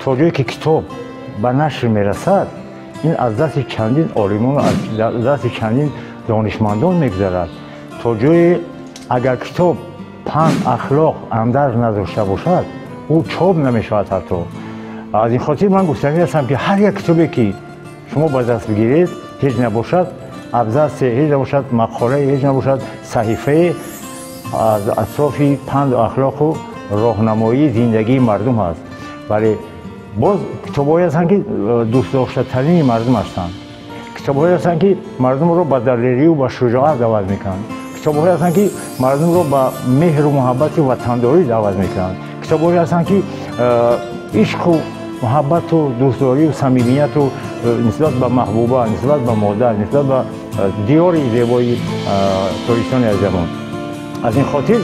то ҷое ки китоб ба нашр мерасад, ин аз дасти чандин олимон, аз дасти чандин донишмандон мегузарад. то ҷое агар китоб панд ахлоқ андарз надошта бошад, ӯ чоп намешавад ҳатто. аз ин хотир ман гуфтанӣ ҳастам ки ҳар як китобе ки шумо ба даст бигиред, ҳеҷ набошад абзасе, ҳеҷ набошад мақолае, ҳеҷ набошад саҳифае аз атрофи панду ахлоқу роҳнамоии зиндагии мардум ҳаст. вале боз китобҳое ҳастанд ки дӯстдоштатарини мардум ҳастанд. китобҳое ҳастанд ки мардумро ба далерию ба шуҷоат дават мекунанд. китобҳое ҳастанд ки мардумро ба меҳру муҳаббати ватандорӣ дават мекунанд. китобҳое ҳастанд ки ишқу муҳаббату дӯстдорию самимияту нисбат ба маҳбуба, нисбат ба модар, нисбат ба диёри зебои тоҷикистони азизамон. аз ин хотир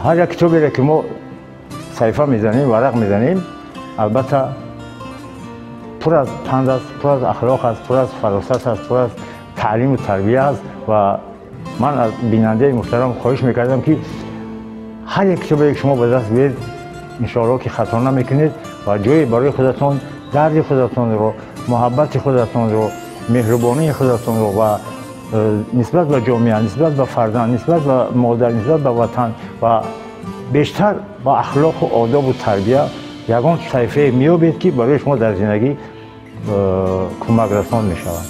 ҳар як китоберо ки мо саҳифа мезанем, варақ мезанем, албатта пур аз панд аст, пур аз ахлоқ аст, пур аз фаросат аст, пур аз таълиму тарбия аст. ва ман аз бинандаи муҳтарам хоҳиш мекардам ки ҳар як китоберо ки шумо ба даст биёред, иншоалло ки хато намекунед ва ҷое барои худатон дарди худатонро, муҳаббати худатонро, меҳрубонии худатонро ва нисбат ба ҷомеа, нисбат ба фарзанд, нисбат ба модар, нисбат ба ватан ва бештар ба ахлоқу одобу тарбия ягон саҳифае меёбед ки барои шумо дар зиндагӣ кӯмакрасон мешавад.